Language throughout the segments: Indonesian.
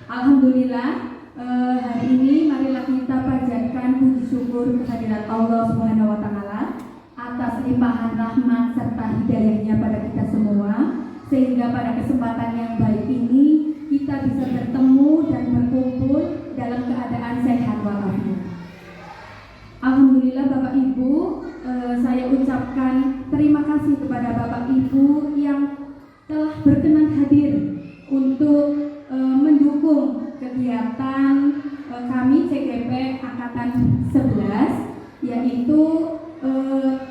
Alhamdulillah, hari ini marilah kita panjatkan puji syukur kehadirat Allah Subhanahu wa Ta'ala atas limpahan rahmat serta hidayahnya pada kita semua, sehingga pada kesempatan yang baik ini kita bisa bertemu dan berkumpul dalam keadaan sehat walafiat. Alhamdulillah Bapak Ibu, saya ucapkan terima kasih kepada Bapak Ibu yang telah berkenan hadir untuk mendukung kegiatan kami CGP Angkatan 11, yaitu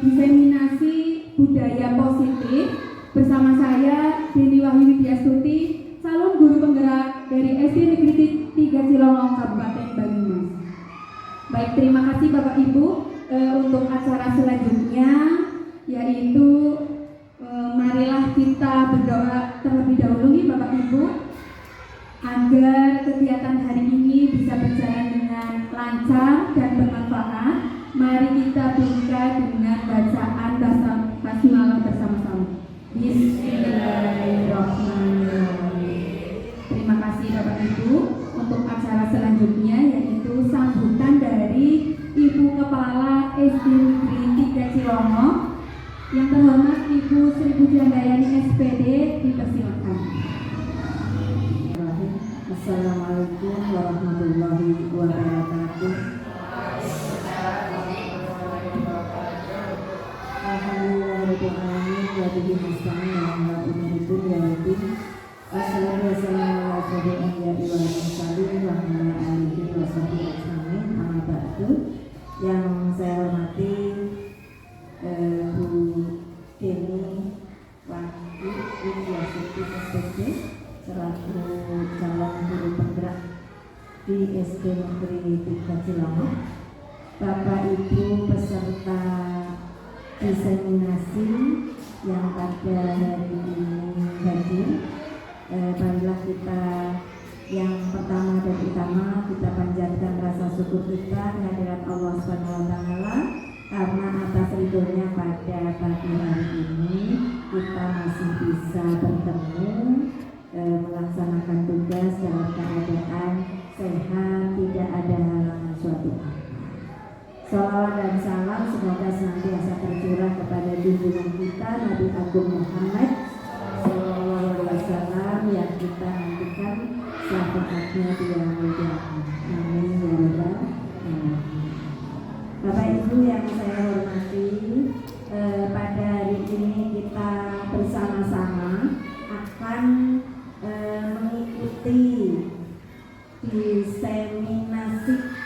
diseminasi budaya positif bersama saya Deni Wahyu Widyastuti, calon guru penggerak dari SD Negeri 3 Cilongong Kabupaten Banyumas. Baik, terima kasih Bapak Ibu. Untuk acara selanjutnya yaitu marilah kita berdoa terlebih dahulu nih Bapak Ibu, agar kegiatan hari ini bisa berjalan dengan lancar dan bermanfaat. Mari kita buka dengan bacaan basmalah bersama-sama. Bismillahirrahmanirrahim. Terima kasih Bapak Ibu. Untuk acara selanjutnya yaitu sambutan dari Ibu Kepala SD Negeri 3 Cilongong, yang terhormat Ibu Sri Pujiandayani SPD, dipersilakan. Assalamualaikum warahmatullahi wabarakatuh. Alhamdulillahirrahmanirrahim. Wa bihi nasta'in ala umuri dunya wa din. Assalamualaikum warahmatullahi wabarakatuh. Amma ba'du. Yang saya hormati Bu Deni Wahyu Widyastuti SPD selaku calon guru penggerak di SD Negeri 3 Cilongong, Bapak Ibu peserta diseminasi yang pada hari ini hadir, marilah kita yang pertama dan utama kita panjatkan rasa syukur kita kehadirat Allah Subhanahu wa Ta'ala karena atas ridhonya pada pagi hari ini kita masih bisa bertemu, melaksanakan tugas dalam keadaan sehat, tidak ada halangan suatu. Salawat dan salam semoga senantiasa tercurah kepada junjungan kita Nabi Agung Muhammad Sallallahu Alaihi Wasallam yang kita nantikan syafaatnya di yaumul qiyamah. Amin ya rabbal alamin. Bapak Ibu yang saya hormati, pada hari ini kita bersama-sama akan mengikuti diseminasi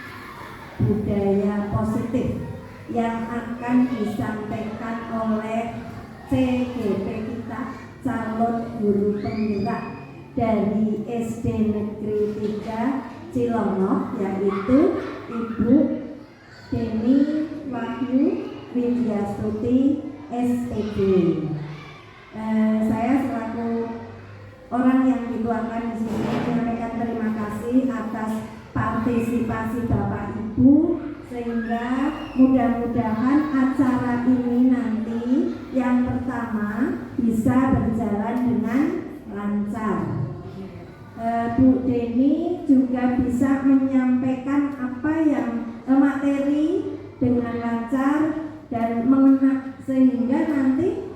budaya positif yang akan disampaikan oleh CGP kita, calon guru penggerak dari SD Negeri 3 Cilongong, yaitu Ibu Deni Wahyu Widyastuti SPD. Saya selaku orang yang dituakan di sini menyampaikan terima kasih atas partisipasi Bapak Ibu, sehingga mudah-mudahan acara ini nanti yang pertama bisa berjalan dengan lancar. Bu Deni juga bisa menyampaikan apa yang materi dengan lancar dan mengena, sehingga nanti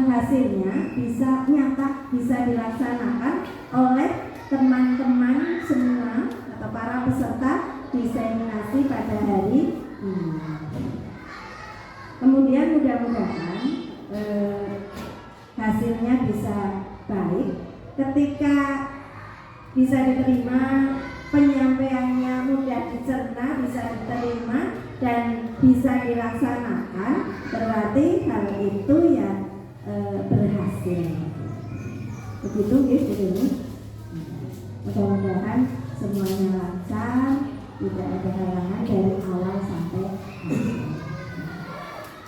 hasilnya bisa nyata, bisa dilaksanakan oleh teman-teman semua atau para peserta diseminasi pada hari ini. Kemudian mudah-mudahan hasilnya bisa baik ketika bisa diterima, penyampaiannya mudah dicerna, bisa diterima dan bisa dilaksanakan, berarti hal itu ya berhasil. Begitu ini. Mudah-mudahan semuanya lancar, tidak ada halangan dari awal sampai akhir.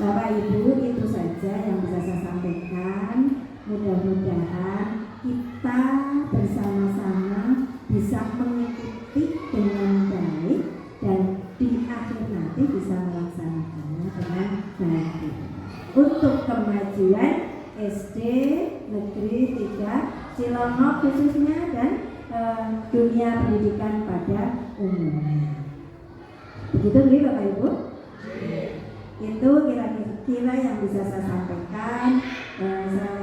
Bapak Ibu, itu saja yang bisa saya sampaikan. Mudah-mudahan kita bersama-sama bisa mengikuti dengan baik dan di akhir nanti bisa melaksanakannya dengan baik untuk kemajuan SD Negeri 3 Cilongong khususnya dan dunia pendidikan pada umumnya. Begitu nih Bapak Ibu? Itu kira-kira yang bisa saya sampaikan. Saya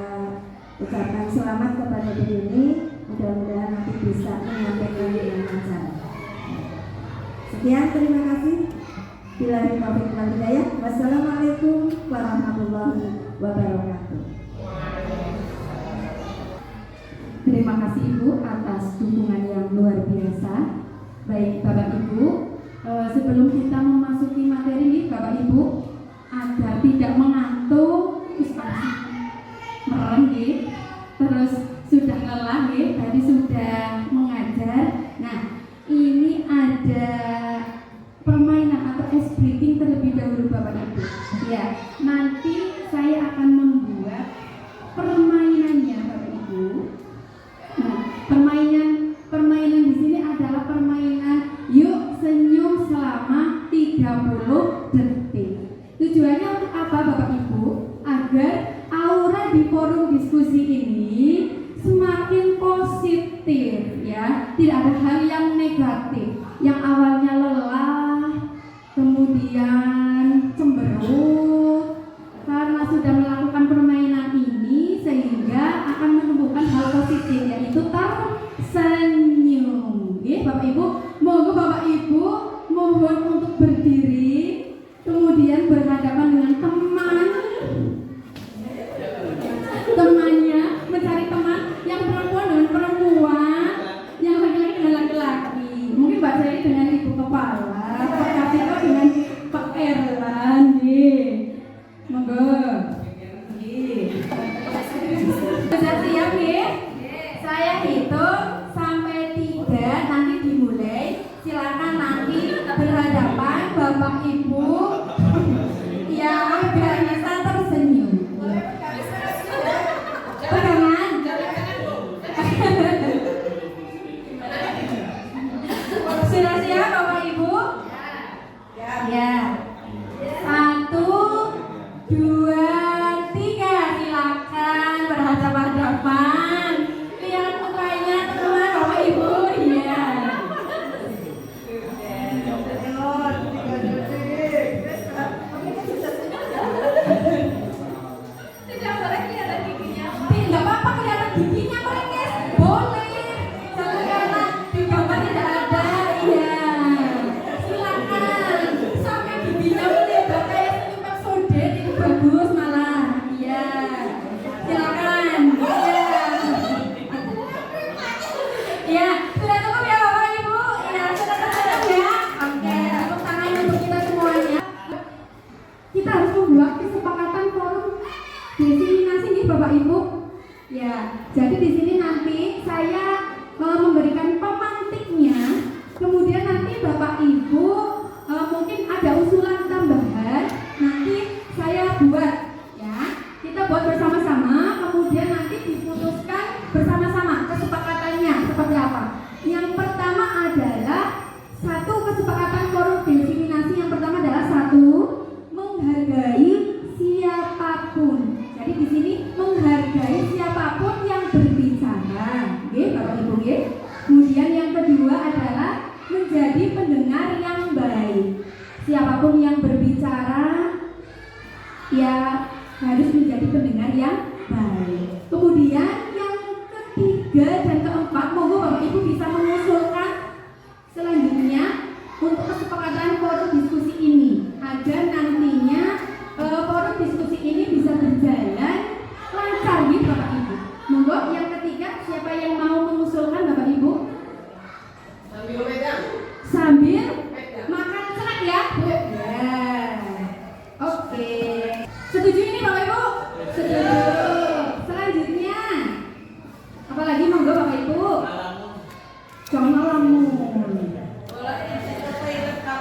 ucapkan selamat kepada Bu ini. Mudah-mudahan nanti bisa menyampaikan dengan lancar. Sekian, terima kasih. Billahi taufiq wal hidayah. Wassalamualaikum warahmatullahi wabarakatuh. Terima kasih Ibu atas dukungan yang luar biasa. Baik Bapak Ibu, sebelum kita memasuki materi ini Bapak Ibu, agar tidak mengantuk, merem terus sudah lelah tadi sudah mengajar. Nah, ini ada permainan atau ice breaking terlebih dahulu Bapak Ibu. Ya, nanti saya akan membuat permainannya Bapak Ibu. Nah, permainan di sini adalah permainan yuk senyum selama 30 detik. Tujuannya untuk apa Bapak Ibu? Agar aura di forum diskusi ini semakin positif ya. Tidak ada hal yang negatif. Yang awalnya lelah, kemudian cemberut karena sudah melakukan permainan ini, sehingga akan menumbuhkan hal positif, yaitu tersenyum. Bapak Ibu, mohon Bapak Ibu mohon untuk berdiri, kemudian berhadapan dengan temannya, mencari teman yang perempuan dengan perempuan, yang laki-laki dengan laki-laki. Mungkin Mbak Sari dengan Ibu Kepala, Pak Kapito dengan Pak Erlan. Monggo. Sudah siap Saya hitung sampai 3, nanti dimulai. Silakan nanti berhadapan Bapak Ibu yang agak bisa tersenyum. Pegangan. Sudah siap Bapak Ibu? Ya. 1, 2, 3, silakan berhadapan-hadapan. Lihat mukanya teman Bapak Ibu. Iya. Tidak boleh kelihatan giginya. Tidak apa-apa kelihatan giginya mereka. Boleh. Satu karena di gambar tidak ada. Iya. Silakan. Sampai giginya melebar kayak senyuman sodet itu bagus malah. Iya. Silakan. Iya. Sudah cukup ya Bapak Ibu. Iya, sudah cukup ya. Oke, tepuk tangan untuk kita semuanya. Kita harus membuat kesepakatan forum diseminasi nih Bapak Ibu. Ya, jadi di sini nanti saya memberikan pemantiknya. Kemudian nanti Bapak Ibu mungkin ada usulan tambahan. Nanti saya buat ya. Kita buat bersama-sama. Kemudian nanti diputuskan bersama-sama kesepakatannya seperti apa. Yang pertama adalah satu kesepakatan forum diseminasi. Yang pertama adalah 1, menghargai siapapun. Jadi di sini menghargai siapapun yang berbicara, Bapak Ibu. Kemudian yang kedua adalah menjadi pendengar yang baik. Siapapun yang berbicara ya harus menjadi pendengar yang baik. Kemudian yang ketiga dan keempat, monggo Bapak Ibu bisa mengusulkan selanjutnya untuk kesepakatan forum diskusi ini agar nantinya forum diskusi ini bisa berjalan lancar Bapak Ibu. Monggo yang ketiga, siapa yang mau mengusulkan Bapak Ibu? Sambil makan snack ya. Oke. Setuju ini Bapak Ibu? Setuju. Selanjutnya apalagi monggo Bapak Ibu? Jangan lamun.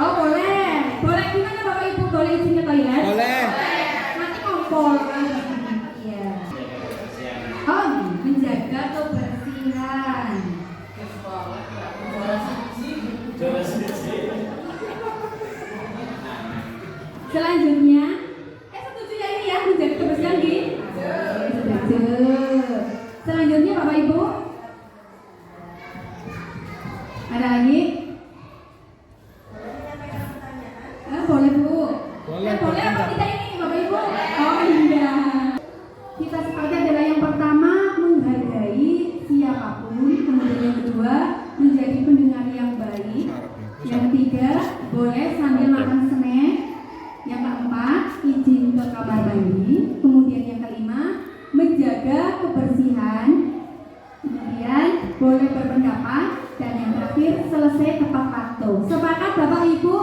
Oh boleh. Boleh gimana Bapak Ibu? Boleh izin ke toilet? Boleh. Nanti ngompol. Iya. Oh, menjaga kebersihan. Selanjutnya, setuju ya ini ya menjaga kebersihan Setuju. Selanjutnya Bapak Ibu. boleh berpendapat, dan yang terakhir selesai tepat waktu. Sepakat Bapak Ibu?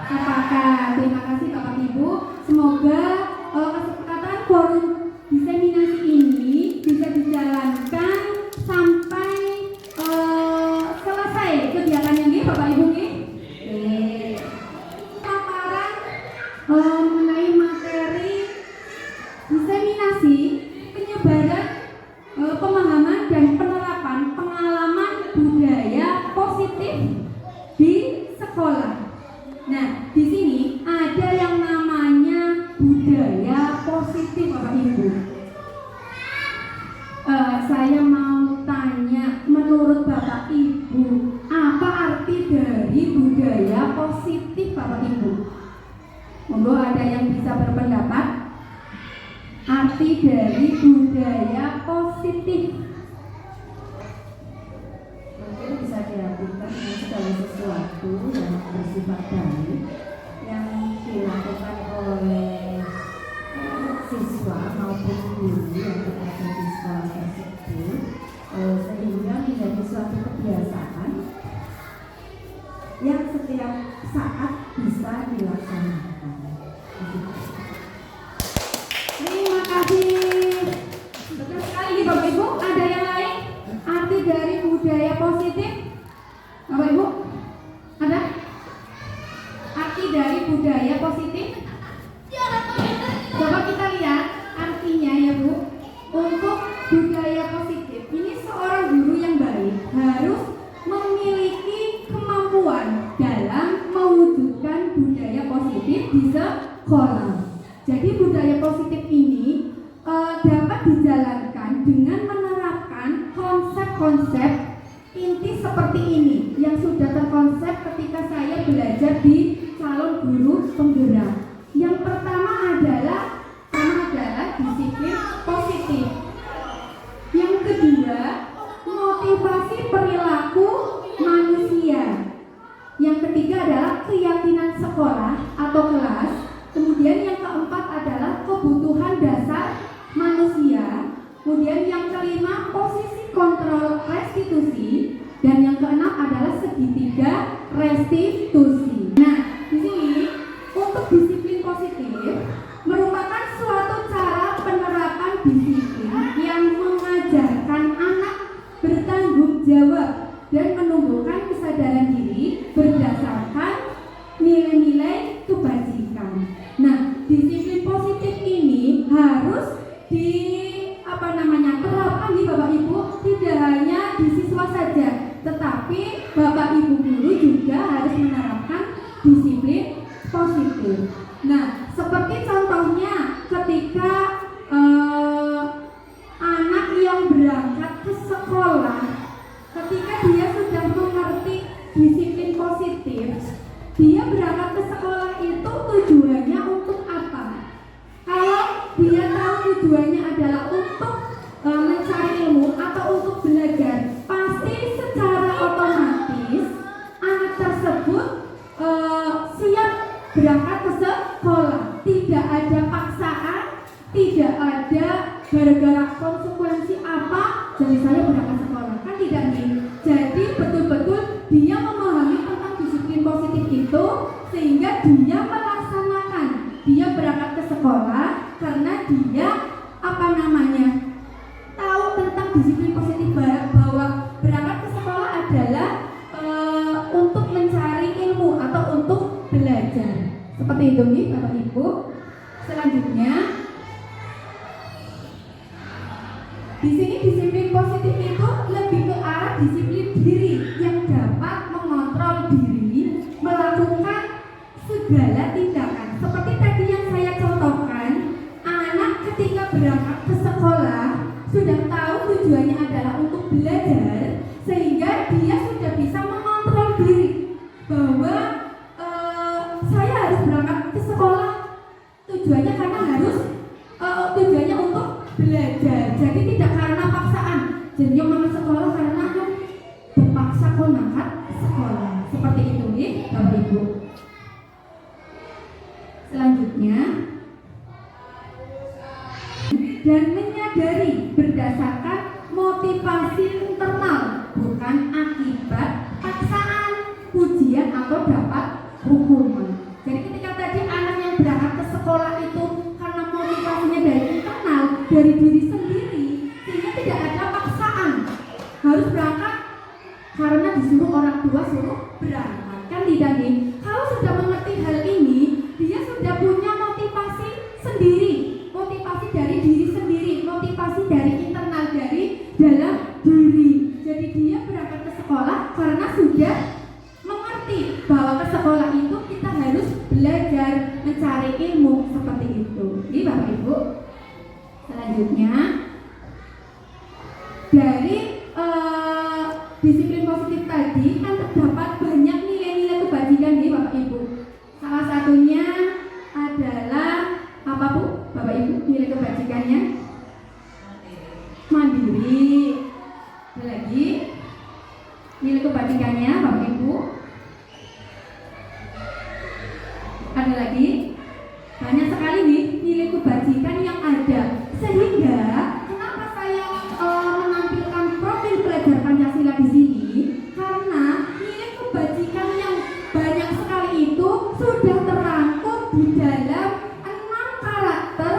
Sepakat. Terima kasih Bapak Ibu. Semoga kesepakatan forum diseminasi ini bisa dijalankan sampai selesai kegiatannya nggih Bapak Ibu nggih. Paparan mengenai materi diseminasi penyebaran pemahaman dan penerapan pengalaman budaya positif di sekolah. Nah, di sini ada yang namanya budaya positif Bapak Ibu. Saya mau tanya, menurut Bapak Ibu, apa arti dari budaya positif Bapak Ibu? Monggo ada yang bisa berpendapat? Arti dari budaya positif. Mungkin bisa diartikan dengan segala sesuatu yang bersifat baik yang dilakukan oleh siswa maupun guru yang berada di sekolah tersebut, sehingga menjadi suatu kebiasaan yang setiap saat bisa dilaksanakan. Terima kasih. Betul sekali Bapak Ibu. Ada yang lain? Arti dari budaya positif? Bapak Ibu? Ada? Arti dari budaya positif? Coba kita lihat artinya ya Bu. Untuk budaya positif, ini seorang guru yang baik harus memiliki kemampuan dalam mewujudkan budaya positif di sekolah. Jadi budaya positif ini dapat dijalankan dengan menerapkan konsep-konsep inti seperti ini yang sudah terkonsep ketika saya belajar di calon guru penggerak. Yang pertama adalah disiplin positif. Yang kedua, motivasi perilaku manusia. Yang ketiga adalah keyakinan sekolah atau kelas. Kemudian yang keempat adalah kebutuhan dasar manusia. Kemudian yang kelima, posisi kontrol restitusi. Dan yang keenam adalah segitiga restitusi. Nah, di sini untuk disiplin positif merupakan suatu cara penerapan disiplin yang mengajarkan anak bertanggung jawab dan menumbuhkan kesadaran diri berdasarkan nilai-nilai kebajikan. Nah, disiplin positif ini harus terapkan di Bapak Ibu, tidak hanya di siswa saja, tetapi Bapak Ibu guru juga harus menerapkan disiplin positif. Nah, seperti contohnya ketika anak yang berangkat ke sekolah, ketika dia sudah mengerti disiplin positif, dia berangkat ke sekolah itu tujuannya untuk apa? Kalau dia tahu tujuannya adalah untuk mencari ilmu atau untuk belajar, pasti secara otomatis anak tersebut siap berangkat ke sekolah. Tidak ada paksaan, tidak ada gara-gara konsekuensi apa jadi saya berangkat sekolah, kan tidak nih. Jadi betul-betul dia memahami tentang disiplin positif itu sehingga dia melaksanakan. Dia berangkat ke sekolah karena dia tahu tentang disiplin positif, bahwa berangkat ke sekolah adalah untuk mencari ilmu atau untuk belajar. Seperti itu nih Bapak Ibu. Selanjutnya di sini disiplin positif itu lebih ke arah disiplin diri yang dapat mengontrol diri melakukan segala tindakan. Seperti tadi yang saya contohkan, anak ketika berangkat ke sekolah sudah tahu tujuannya adalah untuk belajar, sehingga dia sudah bisa mengontrol diri bahwa saya harus berangkat ke sekolah tujuannya karena tujuannya untuk belajar. Jadi tidak karena paksaan. Jadi yang mau sekolah karena terpaksa berangkat sekolah. Seperti itu nih Bapak Ibu. Selanjutnya, dan menyadari berdasarkan motivasi internal harus berangkat karena disuruh orang tua suruh berangkat, kan tidak nih? Kalau sudah mengerti hal ini, dia sudah punya motivasi sendiri, motivasi dari diri sendiri, motivasi dari internal, dari dalam diri. Jadi dia berangkat ke sekolah karena sudah mengerti bahwa ke sekolah itu kita harus belajar mencari ilmu seperti itu. Ini Bapak Ibu. Selanjutnya dari disiplin positif tadi kan terdapat banyak nilai-nilai kebajikan nih Bapak Ibu. Salah satunya adalah apa Bu? Bapak Ibu, nilai kebajikannya? Mandiri. Ada lagi nilai kebajikannya Bapak Ibu? Ada lagi? Banyak sekali nih nilai kebajikan yang ada. Sehingga kenapa saya menampilkan profil pelajar Pancasila di sini? Karena nilai kebajikan yang banyak sekali itu sudah terangkum di dalam 6 karakter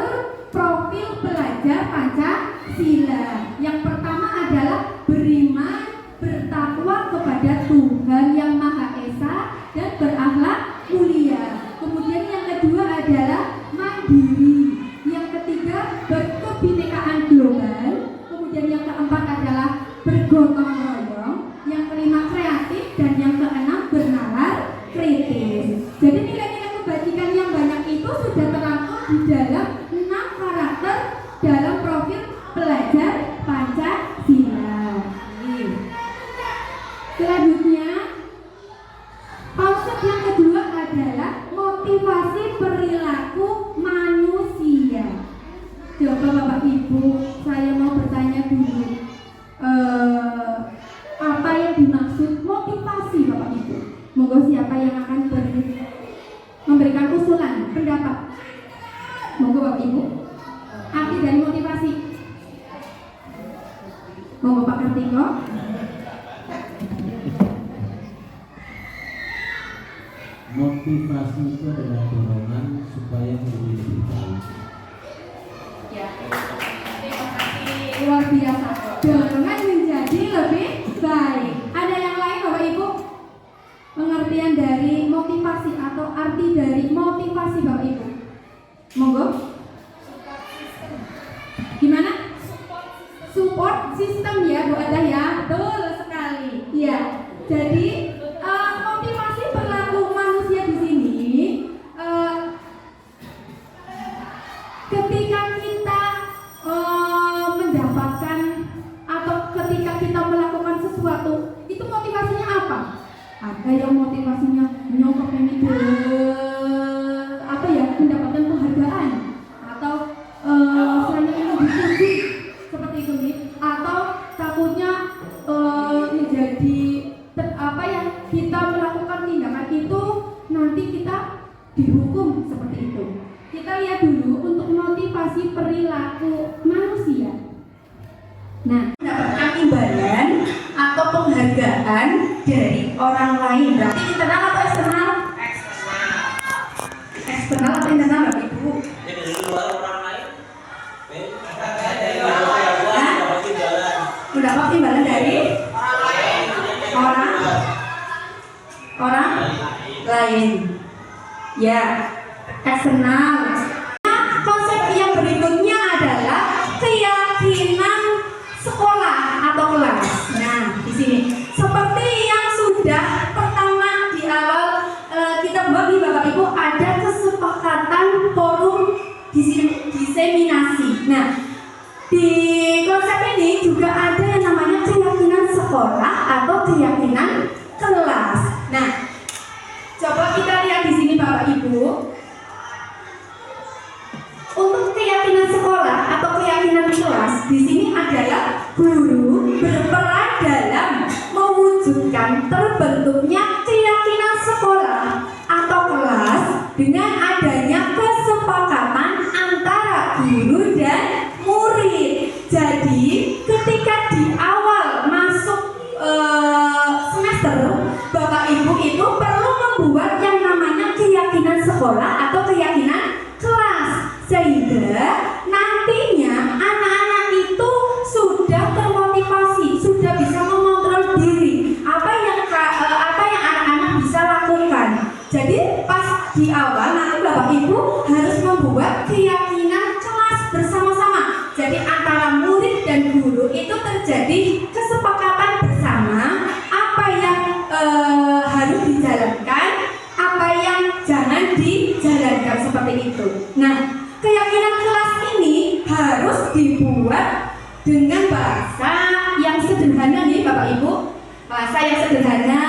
profil pelajar Pancasila. Yang pertama adalah beriman, bertakwa kepada Tuhan Yang Maha Esa dan berakhlak mulia. Kemudian yang kedua adalah mandiri. Yang ketiga berkebinekaan global. Kemudian yang keempat adalah bergotong royong. Yang kelima kreatif dan yang keenam bernalar kritis. Jadi nilai-nilai kebajikan yang banyak itu sudah terangkum di dalam 6 karakter dalam profil pelajar Pancasila. Selanjutnya konsep yang kedua adalah motivasi perilaku manusia. Coba Bapak Ibu, saya mau bertanya dulu, apa yang dimaksud motivasi Bapak Ibu? Monggo siapa yang akan memberikan usulan, pendapat? Monggo Bapak Ibu. Arti dari motivasi. Monggo Pak Kartiko. Motivasi itu adalah dorongan supaya menjadi lebih baik. Ya, terima kasih. Luar biasa. Dorongan menjadi lebih baik. Ada yang lain Bapak Ibu? Pengertian dari motivasi atau arti dari motivasi Bapak Ibu? Monggo. Gimana? Support system ya Bu Ada ya. Betul sekali. Iya. Jadi motivasi perilaku manusia di sini ketika kita mendapatkan atau ketika kita melakukan sesuatu itu motivasinya apa? Ada yang motivasinya nyokap ini mendapatkan penghargaan atau saya ingin dipuji seperti itu nih, atau takutnya menjadi kita melakukan tindakan itu nanti kita dihukum seperti itu. Kita lihat dulu untuk motivasi perilaku manusia. Nah, mendapatkan imbalan atau penghargaan dari orang lain. Berarti internal atau eksternal? Eksternal atau internal Bapak Ibu? Dari luar orang lain. Mendapat imbalan dari orang lain. Ya, eksternal. Konsep yang berikutnya adalah keyakinan sekolah atau kelas. Nah, di sini seperti yang sudah pertama di awal kita bagi Bapak Ibu, ada kesepakatan forum diseminasi. Nah, di konsep ini juga ada yang namanya keyakinan sekolah atau keyakinan kelas. Nah, coba kita lihat di sini Bapak Ibu. Untuk keyakinan sekolah atau keyakinan kelas, di sini adalah guru berperan dalam mewujudkan terbentuknya keyakinan sekolah atau kelas dengan adanya kesepakatan antara guru dan murid. Jadi, ketika di awal masuk semester, Bapak Ibu itu perlu membuat yang namanya keyakinan sekolah atau keyakinan kelas, sehingga nantinya anak-anak itu sudah termotivasi, sudah bisa dengan bahasa yang sederhana nih Bapak Ibu, bahasa yang sederhana,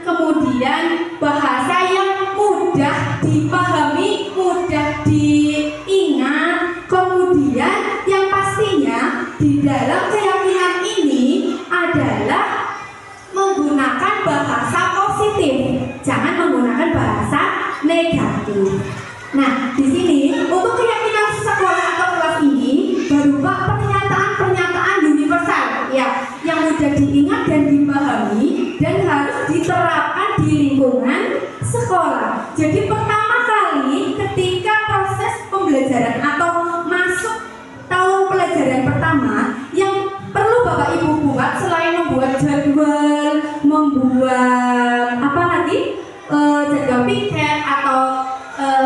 kemudian bahasa yang mudah dipahami, mudah diingat, kemudian yang pastinya di dalam keyakinan ini adalah menggunakan bahasa positif, jangan menggunakan bahasa negatif. Nah, di sini untuk keyakinan sekolah atau kelas ini berupa pernyataan-pernyataan universal ya, yang mudah diingat dan dipahami dan harus diterapkan di lingkungan sekolah. Jadi pertama kali ketika proses pembelajaran atau masuk tahun pelajaran pertama, yang perlu Bapak Ibu buat selain membuat jadwal, membuat apa lagi, jadwal piket atau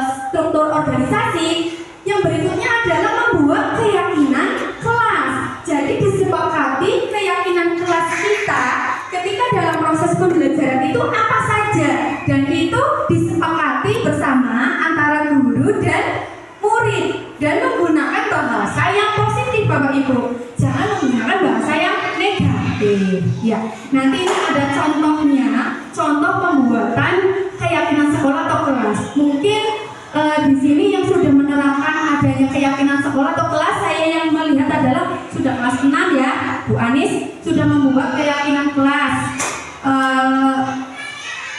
struktur organisasi, yang berikutnya adalah membuat keyakinan kelas. Jadi disepakati keyakinan kelas kita ketika dalam proses pembelajaran itu apa saja, dan itu disepakati bersama antara guru dan murid, dan menggunakan bahasa yang positif Bapak Ibu, jangan menggunakan bahasa yang negatif ya. Nanti ini ada contohnya, contoh pembuatan keyakinan sekolah atau kelas. Mungkin di sini yang sudah menerapkan adanya keyakinan sekolah atau kelas, saya yang melihat adalah sudah kelas 6 ya, Bu Anis sudah membuat keyakinan kelas.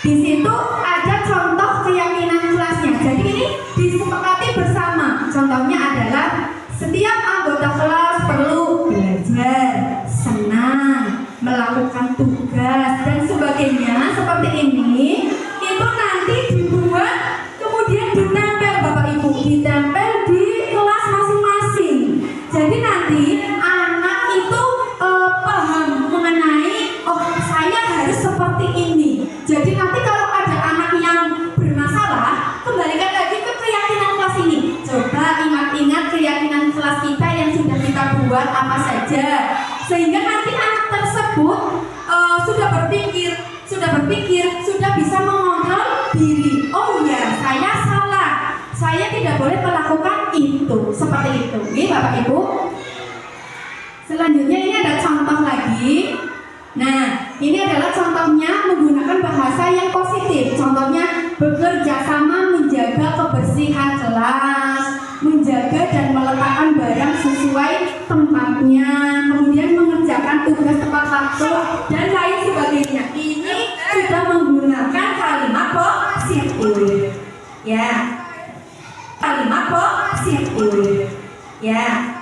Di situ ada contoh keyakinan kelasnya. Jadi ini disepakati bersama. Contohnya adalah setiap anggota kelas perlu belajar, senang, melakukan tugas dan sebagainya seperti ini. Itu nanti dibuat kemudian ditempel Bapak Ibu, ditempel di kelas masing-masing. Jadi nanti anak itu paham mengenai, oh saya harus seperti ini. Jadi nanti kalau ada anak yang bermasalah, kembalikan lagi ke keyakinan kelas ini. Coba ingat-ingat keyakinan kelas kita yang sudah kita buat apa saja, sehingga nanti anak tersebut sudah berpikir, sudah bisa mengontrol diri. Oh ya, saya salah, saya tidak boleh melakukan itu, seperti itu. Oke, Bapak Ibu. Selanjutnya ini ada contoh lagi. Nah, ini adalah contohnya menggunakan bahasa yang positif. Contohnya bekerja sama menjaga kebersihan kelas, menjaga dan meletakkan barang sesuai tempatnya, kemudian mengerjakan tugas tepat waktu dan lain sebagainya. Ini sudah menggunakan kalimat positif. Ya. Kalimat positif. Ya.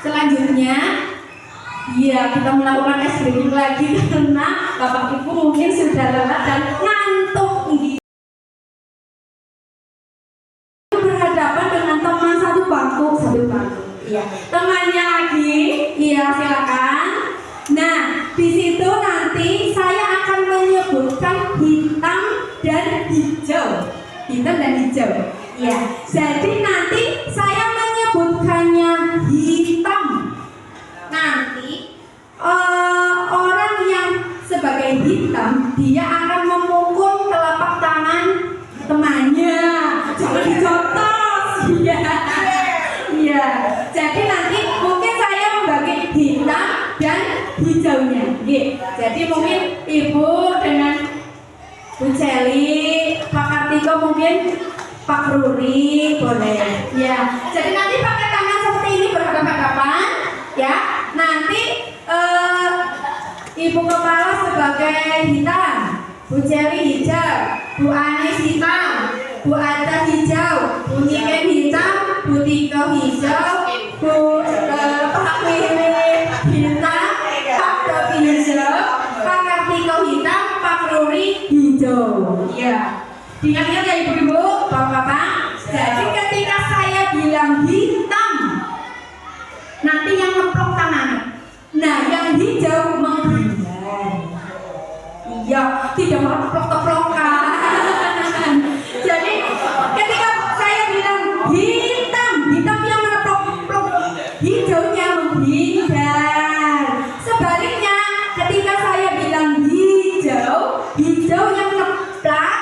Selanjutnya, ya, kita melakukan SBY lagi karena Bapak Ibu mungkin sudah lelah dan ngantuk. Berhadapan dengan teman satu bangku. Iya, temannya lagi. Iya, silakan. Nah, di situ nanti saya akan menyebutkan hitam dan hijau. Hitam dan hijau. Iya, jadi nanti saya menyebutkannya hitam. Nanti orang yang sebagai hitam, dia akan memukul telapak tangan temannya. Jangan dicontoh. Iya. Iya. Jadi nanti mungkin saya membagi hitam dan hijaunya. Jadi mungkin Ibu dengan Bu Celi, Pak Kartiko, mungkin Pak Ruri boleh. Ya. Jadi nanti pakai tangan seperti ini berhadapan-hadapan, ya. Nanti Ibu Kepala sebagai hitam, Bu Celi hijau, Bu Anis hitam, Bu Ada hijau, Bu Niken hitam, Bu Tiko hijau, Bu Pak Wiwi hitam, Pak Dovi hijau, Pak Kartiko hitam, Pak Ruri hijau. Ya. Diingat-ingat ya Ibu-ibu, Bapak-bapak. Jadi ketika saya bilang hitam, nanti yang ngeplok tangan. Nah, yang hijau menghindar. Iya, tidak mengeplok-keplokan. Jadi ketika saya bilang hitam, hitam yang mengeplok-keplok, hijaunya menghindar. Sebaliknya, ketika saya bilang hijau, hijau yang ngeplak,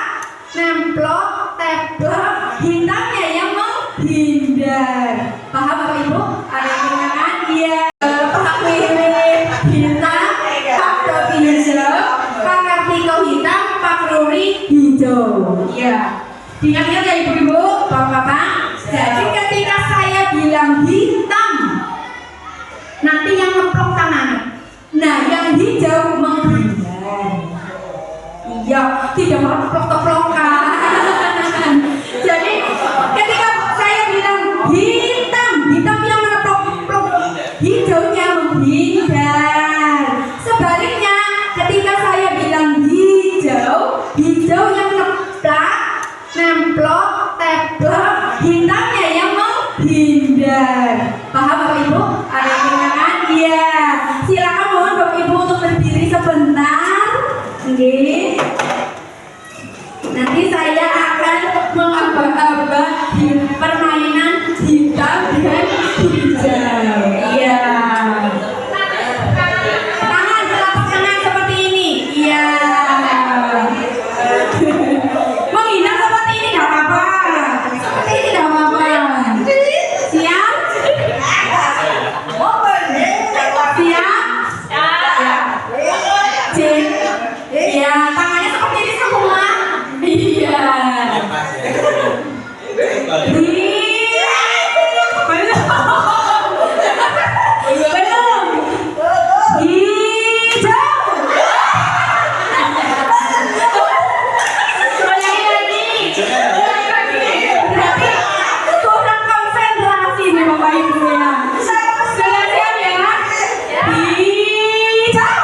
nemplok, teplok, hitamnya yang menghindar. Paham Bapak Ibu? Ada yang kan? Iya. Iya. Diingat-ingat ya ibu-ibu, bapak-bapak. Jadi ketika saya bilang hitam, nanti yang ngeplok tangannya. Nah, yang hijau menghindar. Iya, tidak mau keplok-keplokan. Jadi ketika saya bilang hitam, hitam yang ngeplok-plok, hijaunya menghindar. Sebaliknya, ketika saya bilang hijau, hijau yang ngeplak, nemplok, teplok, hitamnya yang menghindar. Paham Bapak Ibu? Ada kemenangan? Iya. Silakan mohon Bapak Ibu untuk berdiri sebentar. Oke. Nanti saya akan mengabah-abah di permainan hitam dan hijau. Iya. Tangan telapak tangan seperti ini. Iya. Menghindar seperti ini tidak apa-apa. Seperti ini tidak apa-apa. Siap? Siap? Ya, tangannya seperti ini semua. Iya. Belum. Hijau. Ulangi lagi. Berarti kurang konsentrasi nih Bapak Ibu ya. Sudah siap ya? Hijau.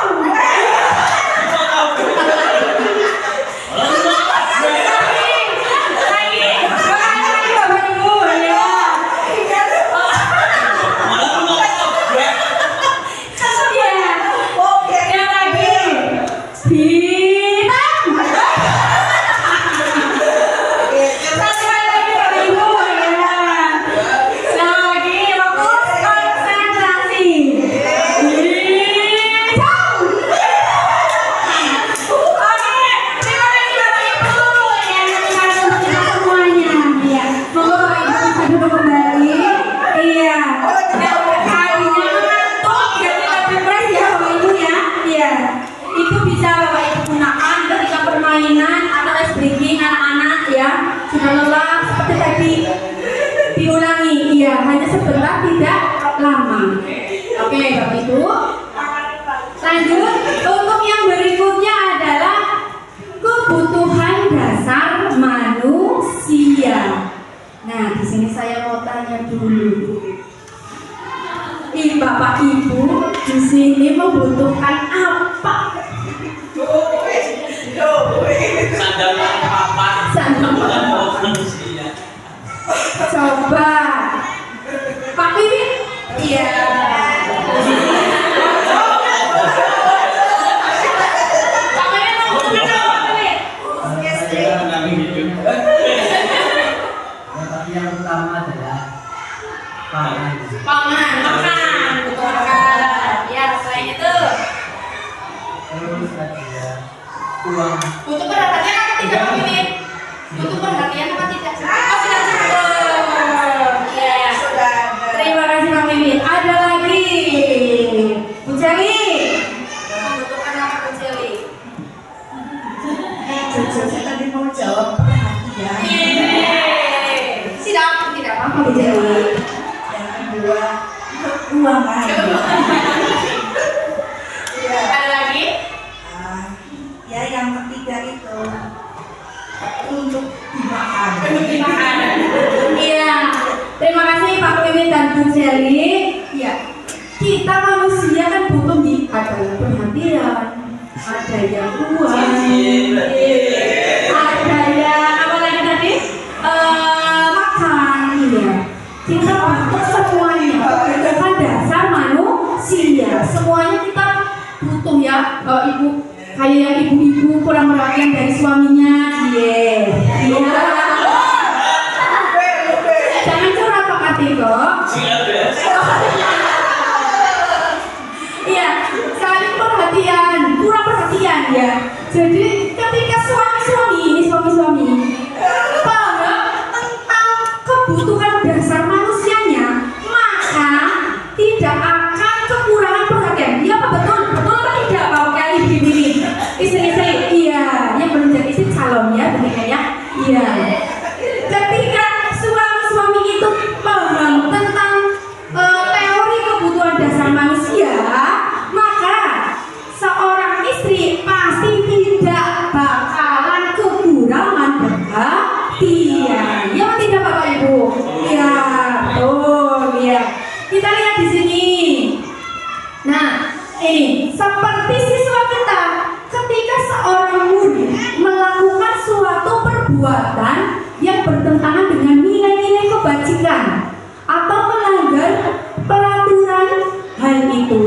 Sudah lelah seperti tadi diulangi, iya, hanya sebentar tidak lama. Oke Bapak Ibu, lanjut. Untuk yang berikutnya adalah kebutuhan dasar manusia. Nah, di sini saya mau tanya dulu, Bapak Ibu di sini membutuhkan apa? Sandal papan. Coba Pak Pipit. Iya. Pak Pipit mau kemana Pak Pipit? Yang utama adalah pangan. Pangan, makan, betul kan? Ya, selain itu Terus ada uang. butuh perhatian apa tidak Pak Pipit? Butuh perhatian apa tidak? Oh, sudah cukup. Iya. Terima kasih Pak Pipit. Ada lagi Bu Celi. Membutuhkan apa Bu Celi? Saya tadi mau jawab perhatian. Tidak apa-apa Bu Celi. Yang kedua uang lagi. Ada lagi? Ya yang ketiga itu untuk dimakan. Iya. Terima kasih Pak Pipit dan Bu Celi. Iya. Kita manusia kan butuh nih, ada yang perhatian, ada yang uang, ada yang apa lagi tadi? Makan, ya. Kita butuh semuanya. Kebutuhan dasar manusia. Semuanya kita butuh ya. Ibu kayak yang ibu-ibu kurang perhatian dari suaminya. Iya. Jangan curhat Pak Kartiko. Iya, saling perhatian, kurang perhatian ya. Jadi ketika suami-suami paham tentang kebutuhan dasar manusianya, maka tidak akan kekurangan perhatian. Iya apa betul? Betul atau tidak Pak Kali ini? Istri-istri, iya, yang belum jadi istri calon ya, benar ya? Iya. Nih, seperti siswa kita, ketika seorang murid melakukan suatu perbuatan yang bertentangan dengan nilai-nilai kebajikan atau melanggar peraturan, hal itu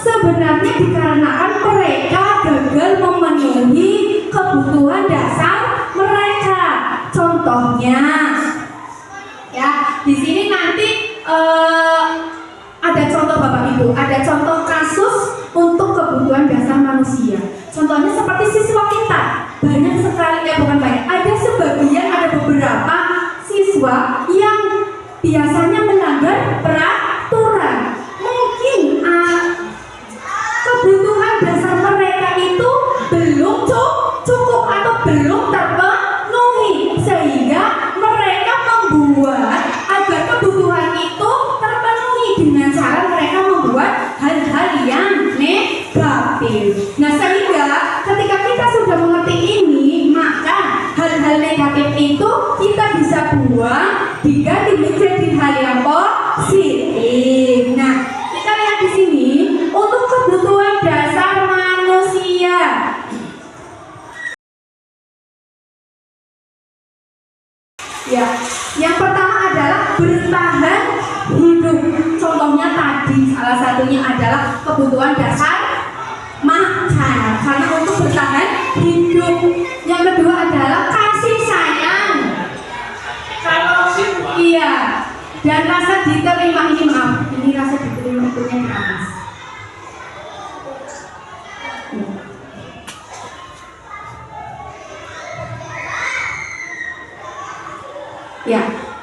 sebenarnya dikarenakan mereka gagal memenuhi kebutuhan dasar mereka. Contohnya, ya di sini nanti ada contoh Bapak Ibu, ada contoh kasus untuk kebutuhan dasar manusia. Contohnya seperti siswa kita, banyak sekali, bukan banyak, ada sebagian, ada beberapa siswa yang biasanya melanggar peraturan. Mungkin kebutuhan dasar mereka itu belum cukup atau belum terpenuhi, sehingga mereka membuat agar kebutuhan itu terpenuhi dengan cara mereka membuat hal-hal yang negatif. Nah, sehingga ketika kita sudah mengerti ini, maka hal-hal negatif itu kita bisa buang diganti menjadi hal yang positif. Nah, kita lihat di sini untuk kebutuhan dasar manusia. Ya, yang pertama adalah bertahan hidup. Contohnya tadi salah satunya adalah kebutuhan dasar makan. Karena untuk bertahan hidup. Yang kedua adalah kasih sayang. Kalau iya, dan rasa diterima, ini maaf, ini rasa diterima itu yang di atas. Ya,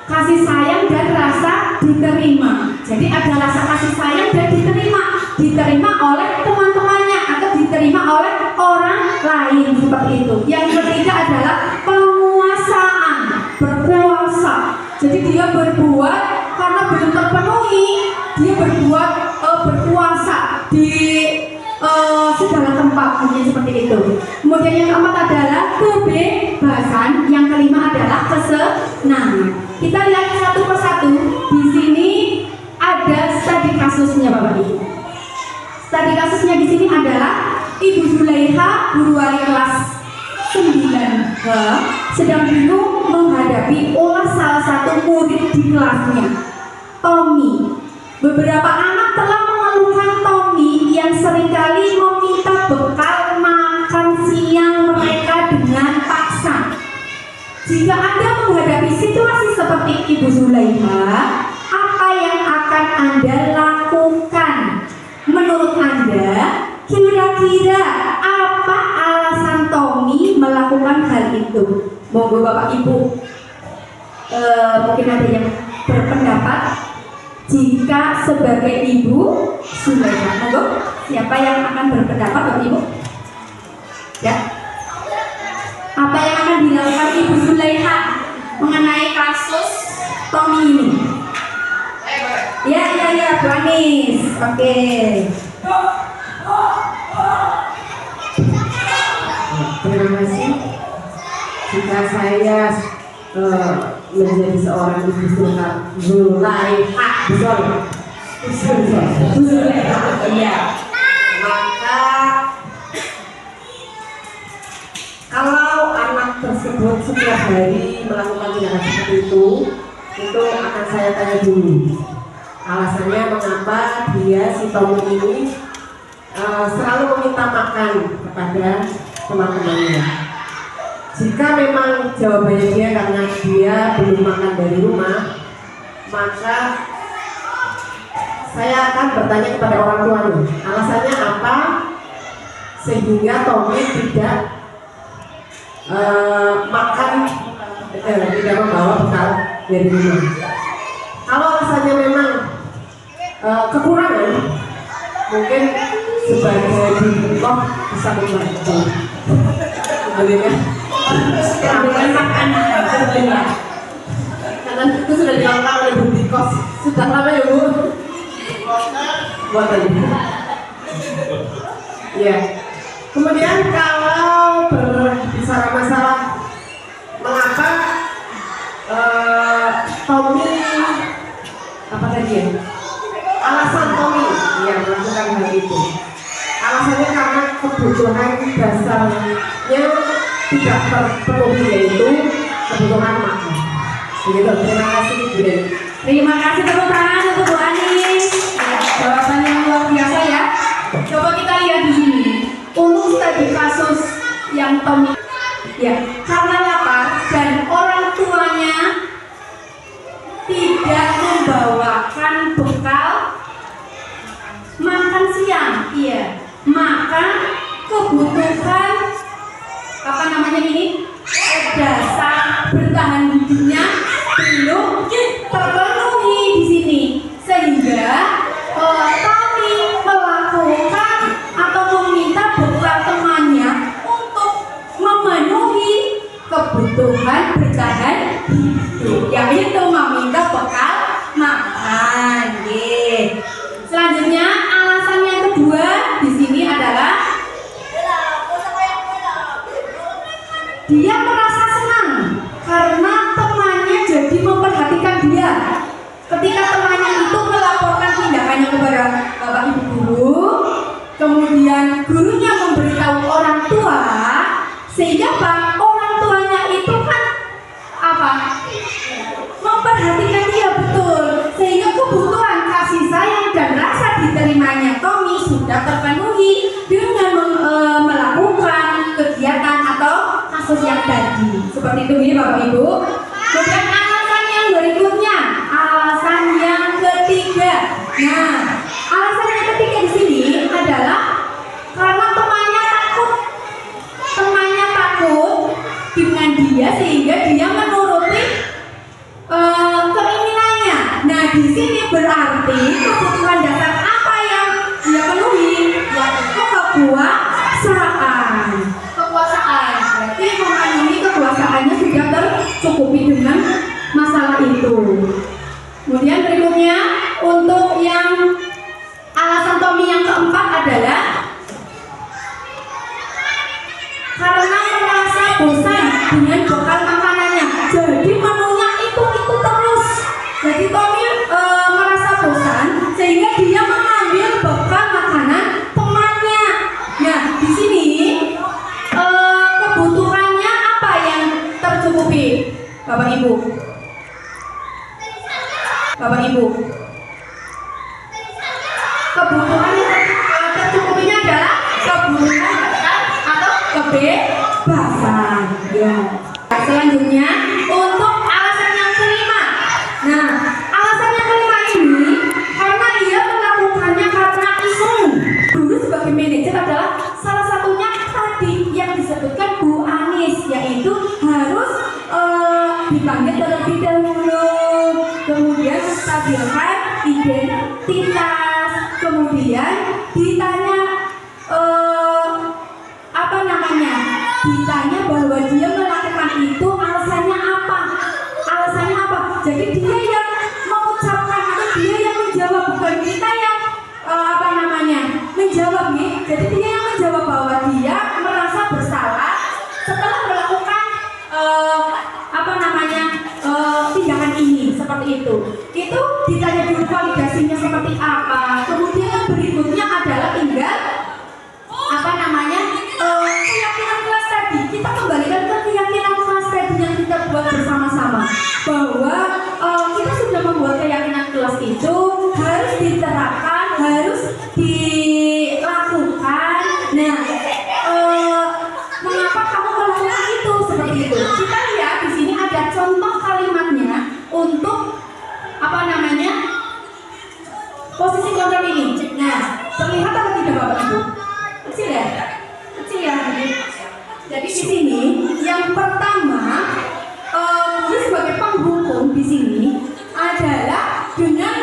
kasih sayang dan rasa diterima. Jadi ada rasa kasih sayang dan diterima oleh teman-temannya atau diterima oleh orang lain, seperti itu. Yang ketiga adalah penguasaan, berkuasa. Jadi dia berbuat karena belum terpenuhi, dia berbuat berkuasa di segala tempat, mungkin seperti itu. Kemudian yang keempat adalah kebebasan, yang kelima adalah kesenangan. Kita lihat satu persatu. Di sini ada studi kasusnya Bapak Ibu. Studi kasusnya di sini adalah Ibu Zulaiha, guru wali kelas 9H, sedang bingung menghadapi ulah salah satu murid di kelasnya, Tommy. Beberapa anak telah mengeluhkan Tommy yang seringkali meminta bekal makan siang mereka dengan paksa. Jika Anda menghadapi situasi seperti Ibu Zulaiha, apa yang akan Anda lakukan? Menurut Anda, kira-kira apa alasan Tommy melakukan hal itu? Monggo Bapak Ibu, mungkin ada yang berpendapat. Jika sebagai Ibu Zulaiha, monggo, siapa yang akan berpendapat Bapak Ibu? Ya. Apa yang akan dilakukan Ibu Zulaiha mengenai kasus Tommy ini? Ya, Bu Anis. Oke. Terima kasih. Jika saya menjadi seorang Ibu Zulaiha, Iya. maka kalau anak tersebut setiap hari melakukan tindakan seperti itu akan saya tanya dulu alasannya mengapa dia si Tommy ini selalu meminta makan kepada teman-temannya. Jika memang jawabannya dia karena dia belum makan dari rumah, maka saya akan bertanya kepada orang tuanya alasannya apa sehingga Tommy tidak tidak membawa bekal dari rumah. Kalau alasannya memang kekurangan, mungkin sebagai dibuka bisa membantu. Dengan makanan Karena itu sudah dilakukan oleh Bu Dikos. Sudah lama ya Bu? Buat tadi. Ya. Kemudian kalau berbicara masalah mengapa Tommy apa tadi ya? Alasan Tommy yang melakukan hal itu. alasannya karena kebutuhan dasarnya tidak terpenuhi, yaitu kebutuhan makan. Begitu, terima kasih Bu Dewi. Terima kasih, tepuk tangan untuk Bu Anis. Ya, jawaban yang luar biasa ya. Coba kita lihat di sini. Untuk tadi kasus yang Tommy, ya, karena lapar dan orang tuanya tidak membawakan bekal makan siang, iya, maka kebutuhan apa namanya ini dasar bertahan hidupnya belum terpenuhi di sini, sehingga Tommy melakukan atau meminta bekal temannya untuk memenuhi kebutuhan bertahan hidup, yaitu meminta bekal makan. Selanjutnya alasan yang kedua di sini adalah dia merasa senang karena temannya jadi memperhatikan dia. Ketika temannya itu melaporkan tindakannya kepada bapak ibu guru, kemudian gurunya memberitahu orang tua, sehingga orang tuanya itu kan apa? Memperhatikan dia betul, sehingga kebutuhan kasih sayang dan rasa diterimanya Tommy sudah terpenuhi dengan melakukan kegiatan atau kasus yang tadi. Seperti itu ya Bapak Ibu. Kemudian alasan yang berikutnya, alasan yang ketiga. Nah, alasan yang ketiga di sini adalah karena temannya takut dengan dia, sehingga dia menuruti keinginannya. Nah, di sini berarti kebutuhan dasar apa yang dia penuhi, yaitu kekuasaan. Berarti teman ini kekuasaannya sudah tercukupi dengan masalah itu. Kemudian berikutnya, untuk yang alasan Tommy yang keempat adalah karena merasa bosan dengan bekal makanannya, jadi menunya itu terus. Jadi Tommy merasa bosan sehingga dia mengambil bekal makanan temannya. Nah, di sini kebutuhannya apa yang tercukupi, Bapak Ibu? Bapak Ibu, kebutuhan yang tercukupinya adalah kebutuhan atau kebebasan. Ya. Selanjutnya untuk alasan yang kelima. Nah, alasan yang kelima ini karena dia melakukannya karena iseng. Dulu sebagai manajer adalah salah satunya tadi yang disebutkan Bu Anis, yaitu harus dipanggil terlebih dahulu, kemudian menstabilkan identitas, kemudian ditanya ditanya bahwa dia melakukan itu alasannya apa? Jadi dia yang mengucapkan atau dia yang menjawab, bukan kita yang menjawab nih. Jadi dia yang menjawab bahwa dia merasa bersalah setelah melakukan tindakan ini, seperti itu. Itu ditanya dulu validasinya seperti apa. Kemudian yang berikutnya adalah tinggal keyakinan kelas tadi. Kita kembalikan ke keyakinan kelas tadi yang kita buat bersama-sama, bahwa kita sudah membuat keyakinan kelas itu harus diterapkan, harus dilakukan. Nah, mengapa kamu melakukan itu seperti itu? Kita lihat di sini ada contoh kalimatnya untuk posisi kontrol ini. Nah, terlihat apa tidak Bapak Ibu? Kecil ya. Jadi di sini yang pertama, ini sebagai penghukum di sini adalah dengan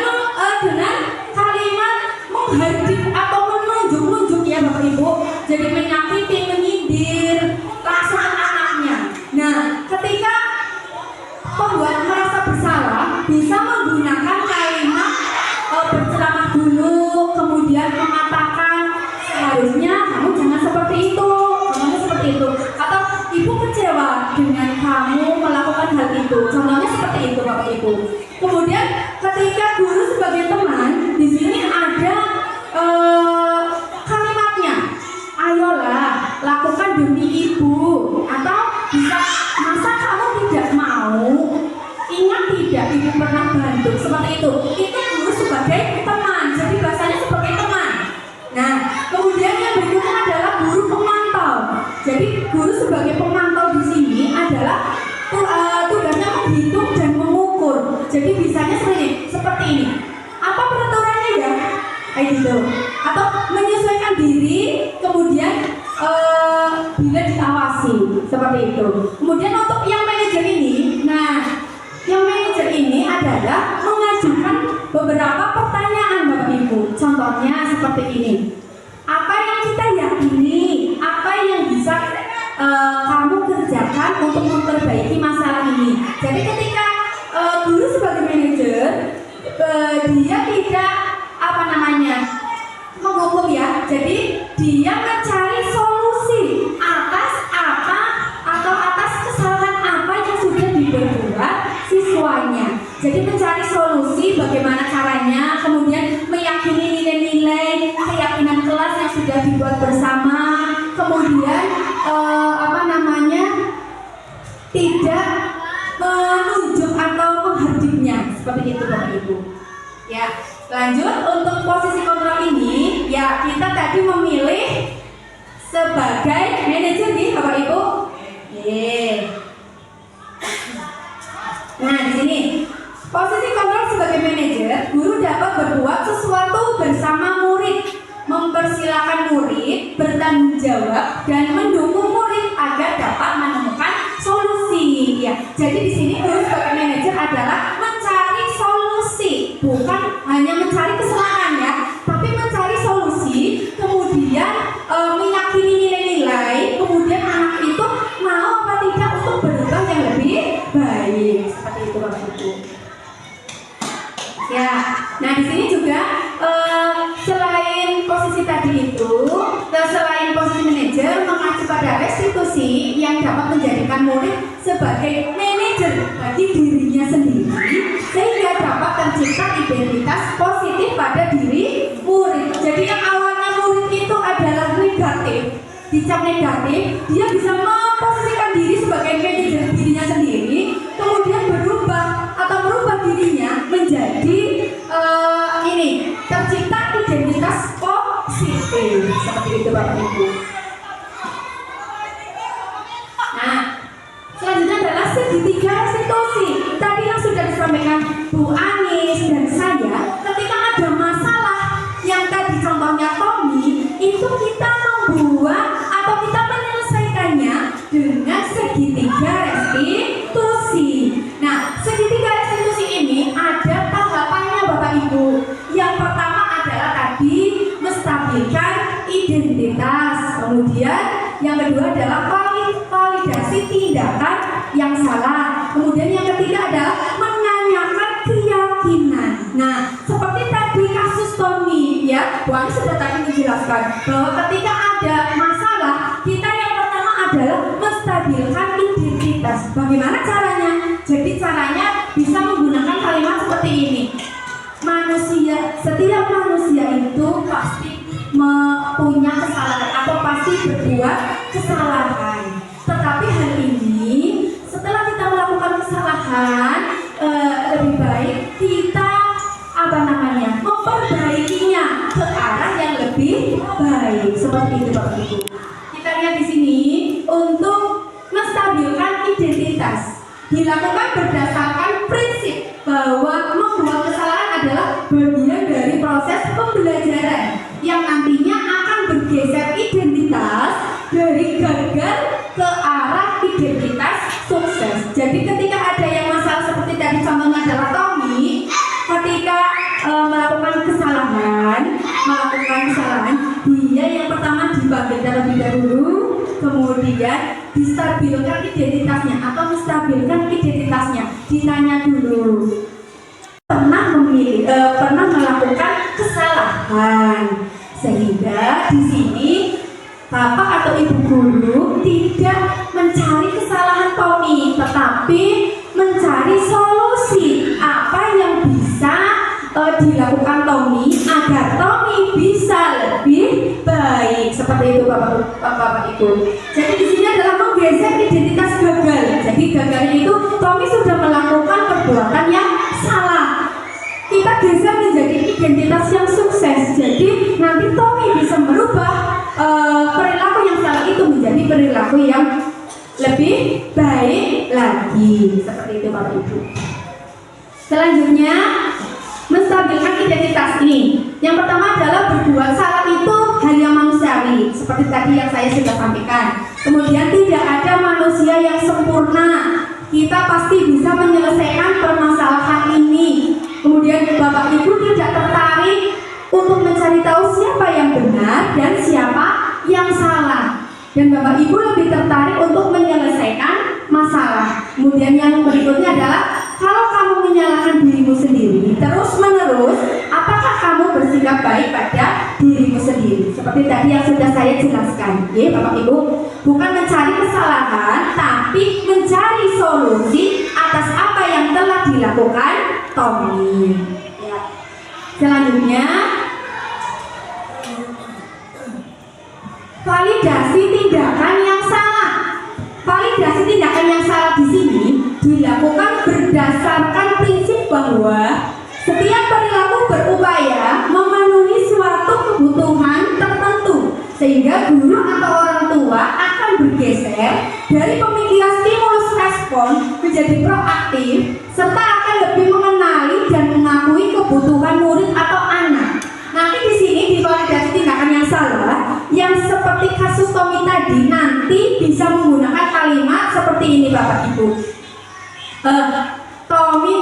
kalimat menghardik atau menunjuk ya Bapak Ibu. Jadi menyakiti, menyindir perasaan anaknya. Nah, ketika pembuat merasa bersalah bisa menggunakan kalimat berceramah dulu, kemudian mengatakan seharusnya kamu jangan seperti itu, atau ibu kecewa dengan kamu melakukan hal itu. Contohnya seperti itu Bapak Ibu. Kemudian ketika guru sebagai teman, di sini ada kalimatnya demi ibu, atau bisa masa kamu tidak mau, ingat tidak ibu pernah bantu, seperti itu guru sebagai teman, jadi bahasanya sebagai teman. Nah, kemudian yang berikutnya adalah guru pemantau. Jadi guru sebagai pemantau di sini adalah tugasnya menghitung dan mengukur. Jadi bisanya seperti ini. Apa peraturannya ya? Kayak gitu. Atau menyesuaikan diri, kemudian bila diawasi, seperti itu. Kemudian untuk yang manajer ini, nah yang manajer ini adalah mengajukan beberapa pertanyaan Bapak Ibu. Contohnya seperti ini. Apa yang kita yakini? Apa yang bisa kamu kerjakan untuk memperbaiki masalah ini? Jadi ketika guru sebagai manajer, dia tidak menghukum ya. Jadi dia mencari solusi atas apa atau atas kesalahan apa yang sudah diperbuat siswanya. Jadi mencari solusi bagaimana caranya, kemudian meyakini nilai-nilai keyakinan kelas yang sudah dibuat bersama, kemudian tidak menunjuk atau menghardiknya, seperti itu Bapak Ibu. Ya, lanjut untuk posisi kontrol ini, ya kita tadi memilih sebagai manajer nih Bapak Ibu. Nah di sini posisi kontrol sebagai manajer, guru dapat berbuat sesuatu bersama murid, mempersilahkan murid bertanggung jawab dan mendukung murid agar dapat menemukan solusi. Ya, jadi di sini guru sebagai manajer adalah mencari solusi, bukan hanya mencari kesalahan ya, tapi mencari solusi, kemudian meyakini nilai-nilai, kemudian anak itu mau apa tidak untuk berubah yang lebih baik, seperti itu Bapak Ibu. Ya, nah di sini juga selain posisi tadi itu, selain posisi manajer mengacu pada restitusi yang dapat menjadikan murid sebagai manajer bagi dirinya sendiri, sehingga dapat tercipta identitas positif pada diri murid. Jadi yang awalnya murid itu adalah negatif, dicap negatif, dia bisa memposisikan diri sebagai manajer dirinya sendiri, kemudian berubah atau merubah dirinya menjadi tercipta identitas positif, seperti itu Bapak Ibu. Nah, selanjutnya adalah segitiga restitusi. Tadi yang sudah disampaikan Bu Anis dan saya, ketika ada masalah yang tadi contohnya Tommy, itu kita membuat atau kita menyelesaikannya dengan segitiga restitusi. Nah, segitiga restitusi ini ada tahapannya Bapak Ibu. Yang pertama adalah tadi menstabilkan identitas, kemudian yang kedua adalah validasi tindakan yang salah, kemudian yang ketiga adalah menanyakan keyakinan. Nah, seperti tadi kasus Tommy ya, Bu Ani sudah tadi menjelaskan bahwa ketika ada masalah, kita yang pertama adalah menstabilkan identitas. Bagaimana caranya? Jadi caranya bisa menggunakan kalimat seperti ini. Setiap manusia itu pasti punya kesalahan atau pasti berbuat kesalahan. Tetapi hal ini setelah kita melakukan kesalahan, lebih baik kita memperbaikinya ke arah yang lebih baik. Seperti itu Bapak Ibu. Kita lihat di sini untuk menstabilkan identitas dilakukan berdasarkan prinsip bahwa membuat kesalahan adalah bagian dari proses pembelajaran yang nantinya akan bergeser identitas dari gagal ke arah identitas sukses. Jadi ketika ada yang masalah seperti tadi contohnya adalah Tommy, ketika melakukan kesalahan, dia yang pertama dipanggil terlebih dahulu, kemudian distabilkan identitasnya atau menstabilkan identitasnya, ditanya dulu pernah melakukan kesalahan, sehingga di sini bapak atau ibu guru tidak mencari kesalahan Tommy, tetapi mencari solusi apa yang bisa dilakukan Tommy agar Tommy bisa lebih baik. Seperti itu Bapak Ibu. Jadi di sini adalah menggeser identitas gagal. Jadi gagalnya itu Tommy sudah melakukan perbuatan yang salah. Kita geser menjadi identitas yang sukses. Jadi nanti Tommy bisa merubah perilaku yang salah itu menjadi perilaku yang lebih baik lagi. Seperti itu Bapak Ibu. Selanjutnya, menstabilkan identitas ini. Yang pertama adalah berbuat salah itu hal yang manusiawi, seperti tadi yang saya sudah sampaikan. Kemudian tidak ada manusia yang sempurna. Kita pasti bisa menyelesaikan permasalahan ini. Kemudian Bapak Ibu tidak tertarik untuk mencari tahu siapa yang benar dan siapa yang salah. Dan Bapak Ibu lebih tertarik untuk menyelesaikan masalah. Kemudian yang berikutnya adalah kalau kamu menyalahkan dirimu sendiri terus-menerus, apakah kamu bersikap baik pada dirimu sendiri? Seperti tadi yang sudah saya jelaskan, ya Bapak Ibu, bukan mencari kesalahan, tapi mencari solusi atas apa yang telah dilakukan Tommy. Ya. Selanjutnya, validasi tindakan yang salah. Validasi tindakan yang salah di sini dilakukan berdasarkan prinsip bahwa setiap perilaku berupaya memenuhi suatu kebutuhan tertentu, sehingga guru atau orang tua akan bergeser dari pemikiran stimulus respon menjadi proaktif, serta akan lebih mengenali dan mengakui kebutuhan murid atau anak. Nanti di sini di validasi tindakan yang salah, yang seperti kasus Tommy tadi, nanti bisa menggunakan kalimat seperti ini Bapak Ibu. Tommy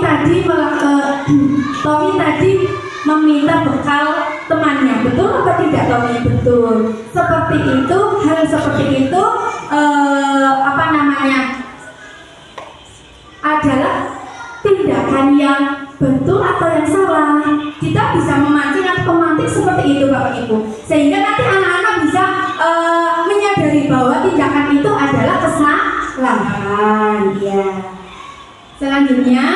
tadi meminta bekal temannya, betul atau tidak Tommy? Betul. Seperti itu, hal seperti itu adalah tindakan yang betul atau yang salah. Kita bisa memancing atau memantik seperti itu Bapak Ibu, sehingga nanti anak-anak bisa menyadari bahwa tindakan itu adalah kesalahan. Ya. Selanjutnya,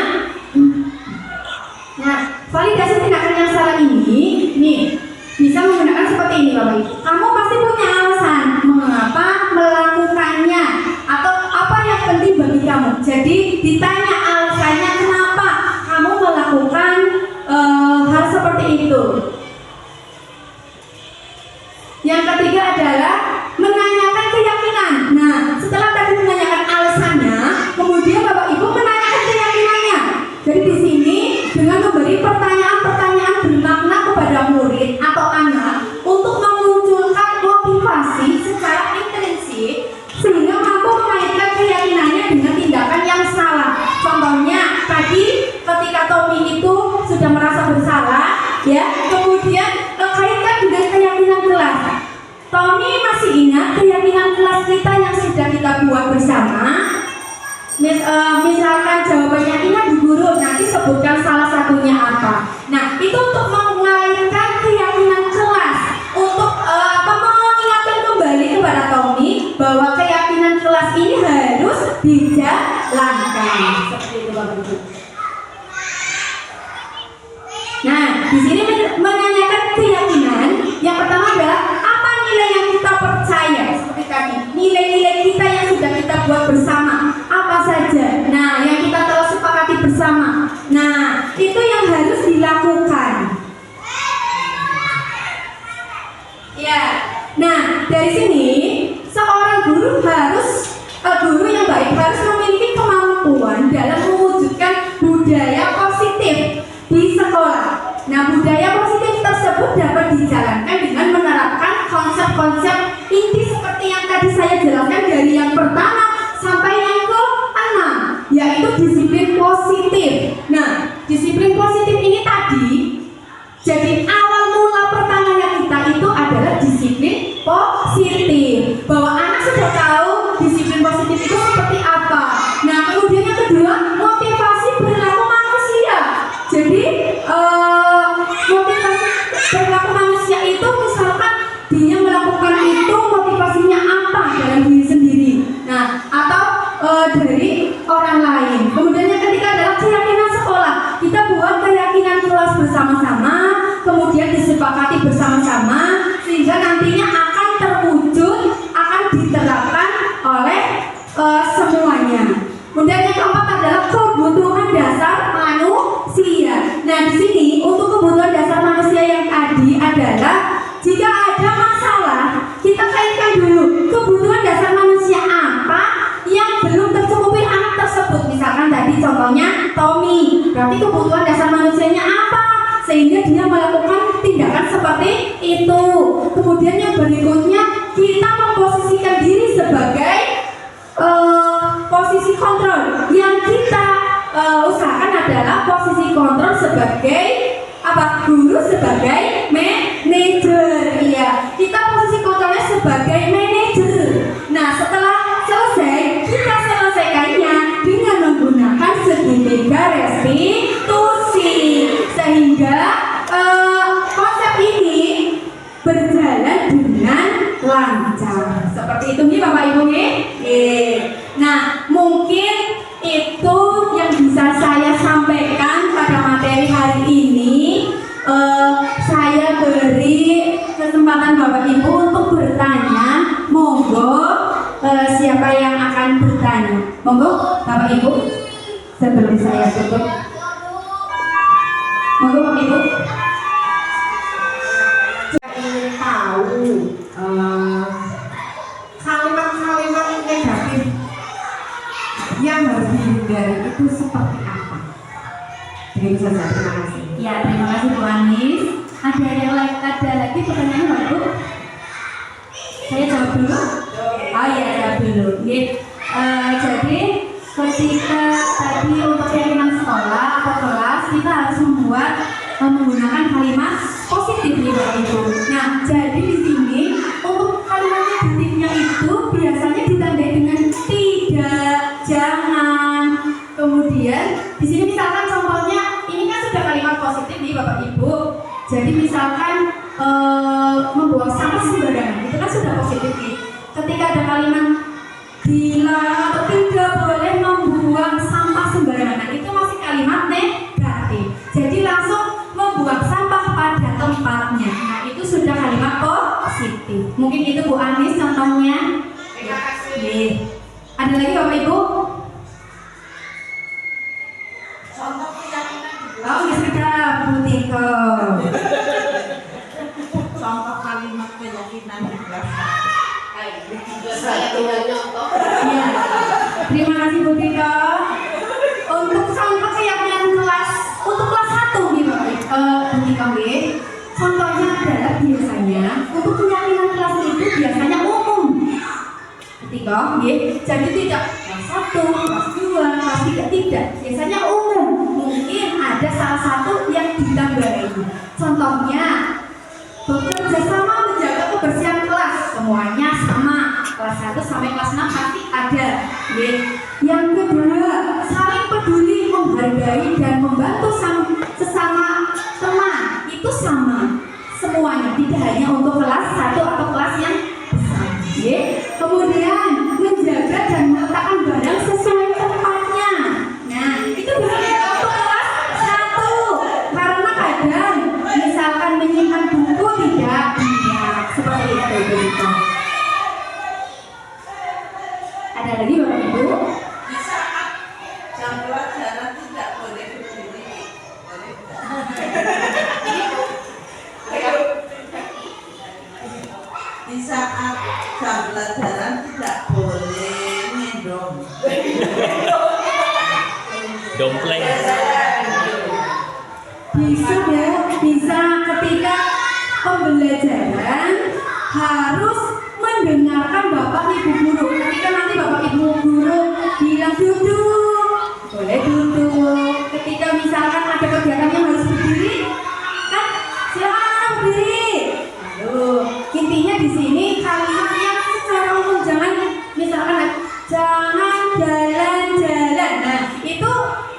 nah validasi tindakan yang salah ini bisa menggunakan seperti ini Bapak Ibu. Kamu pasti punya alasan mengapa melakukannya atau apa yang penting bagi kamu. Jadi ditanya alasannya kenapa kamu melakukan hal seperti itu. Yang ketiga adalah menanyakan keyakinan. Nah, setelah tadi menanyakan alasannya, kemudian Bapak Ibu menanyakan keyakinannya. Jadi di sini dengan memberi pertanyaan-pertanyaan bermakna kepada murid atau anak untuk memunculkan motivasi secara intrinsik sehingga mampu mengaitkan keyakinannya dengan tindakan yang salah. Contohnya tadi ketika Tommy itu sudah merasa bersalah, ya, kemudian kaitkan dengan keyakinan kelas. Tommy masih ingat keyakinan kelas kita yang sudah kita buat bersama. Misalkan jawabannya ingat di guru, nanti sebutkan salah satunya apa. Nah, itu untuk mengaitkan keyakinan kelas, untuk mengingatkan kembali kepada Tommy bahwa keyakinan kelas ini harus dijalankan. Seperti itu Bapak Ibu. Nah, di sini menanyakan keyakinan. Yang pertama adalah apa nilai yang kita percaya, seperti tadi. Nilai-nilai kita yang sudah kita buat bersama apa saja. Nah, yang kita telah sepakati bersama. Nah, itu yang harus dilakukan. Ya. Nah, dari sini seorang guru yang baik harus memiliki kemampuan dalam mewujudkan budaya positif di sekolah. Nah, budaya positif tersebut dapat dijalankan dengan menerapkan konsep-konsep inti seperti yang tadi saya jelaskan dari yang pertama sampai yang ke-6, yaitu disiplin positif. Nah, disiplin positif ini tadi jadi awal mula pertamanya kita itu adalah disiplin positif. Bahwa anak sudah tahu disiplin positif itu seperti apa. Nah, kemudian yang kedua, motivasi perilaku manusia. Jadi motivasi perilaku manusia itu misalkan dia melakukan itu motivasinya apa dalam diri sendiri. Nah, atau dari orang lain. Kemudian yang ketiga adalah keyakinan sekolah. Kita buat keyakinan kelas bersama berarti kebutuhan dasar manusianya apa sehingga dia melakukan tindakan seperti itu. Kemudian yang berikutnya, kita memposisikan diri sebagai posisi kontrol. Yang kita usahakan adalah posisi kontrol sebagai apa? Guru sebagai manajer. Iya, kita posisi kontrolnya sebagai manajer. Nah, setelah selesai, kita selesaikannya dengan menggunakan segitiga restitusi sehingga konsep ini berjalan dengan lancar. Seperti itu nih Bapak Ibu nih. Nah, mungkin itu yang bisa saya sampaikan pada materi hari ini. Saya beri kesempatan Bapak Ibu untuk bertanya. Monggo, siapa yang akan bertanya? Monggo Bapak Ibu, sebelum saya tutup. Monggo Bapak Ibu. Saya ingin tahu kalimat-kalimat negatif yang harus dihindari itu seperti apa? Begitu saja, terima kasih. Ya, terima kasih Bu Anis. Ada lagi pertanyaan Mbak Bu? Saya jawab dulu. Oh iya, jawab dulu. Jadi ketika tadi untuk keyakinan sekolah atau kelas, kita harus menggunakan kalimat positif nih Bapak Ibu. Nah, jadi di sini untuk kalimat negatifnya itu biasanya ditandai dengan tidak, jangan. Kemudian di sini misalkan contohnya ini kan sudah kalimat positif nih Bapak Ibu. Jadi misalkan membuang sampah sembarangan itu kan sudah positif nih. Ketika ada kalimat dilarang atau tidak boleh membuang sampah sembarangan, nah, itu masih kalimat negatif. Jadi langsung membuang sampah pada tempatnya. Nah, itu sudah kalimat positif. Mungkin itu Bu Anis contohnya. Terima kasih. Ada lagi Bapak Ibu? Contoh keyakinan Oh, sudah Bu Tiko. contoh kalimat keyakinan di kelas. Saya tinggal nyontoh. Ya. Terima kasih Bu Tiko. Untuk contoh keyakinan kelas untuk kelas 1 nih Bu Tiko nggih. Contohnya adalah biasanya untuk keyakinan kelas itu biasanya umum. Ketika nggih, jadi tidak kelas 1, kelas 2, kelas 3 tidak. Biasanya umum. Mungkin ada salah satu yang ditambahi. Contohnya bekerja sama menjaga kebersihan kelas, semuanya sama. Kelas 1 sampai kelas 6 pasti ada. Yang kedua, saling peduli, menghargai dan membantu sesama teman. Itu sama semuanya, tidak hanya untuk kelas 1 atau kelas yang besar. Kemudian menjaga dan meletakkan barang sesuai tempatnya. Nah, itu biasanya untuk kelas 1 karena kadang misalkan menyimpan buku tidak biar seperti itu begitu. Ada lagi Bapak Ibu? Di saat jam pelajaran tidak boleh berdiri, di saat jam pelajaran tidak boleh ngendong. Dompleng. Bisa ya, bisa ketika pembelajaran harus mendengarkan Bapak Ibu guru. Ketika nanti Bapak Ibu guru bilang duduk, boleh duduk. Ketika misalkan ada kegiatan yang harus berdiri, kan silakan berdiri. Lalu intinya di sini kalimat yang secara umum jangan misalkan jangan jalan-jalan. Nah, itu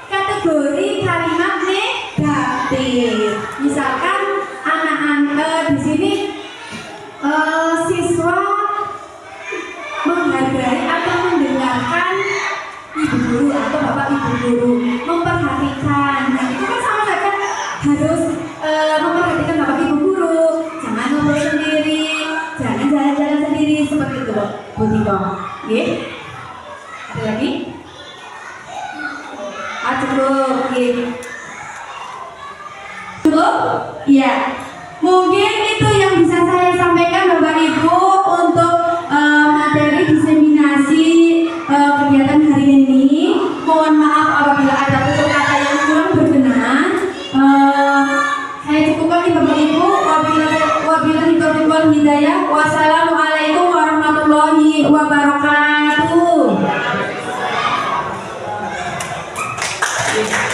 kategori kalimat negatif. Misalkan anak-anak di sini siswa menghargai atau mendengarkan ibu guru atau bapak ibu guru, memperhatikan. Nah, itu kan sama saja harus memperhatikan bapak ibu guru. Jangan ngobrol sendiri, jangan jalan-jalan sendiri seperti itu, Bu Tiko. Ada lagi? Cukup. Cukup? Iya. Mungkin itu yang bisa saya sampaikan Bapak Ibu untuk materi diseminasi kegiatan hari ini. Mohon maaf apabila ada tutur kata yang kurang berkenan. kasih.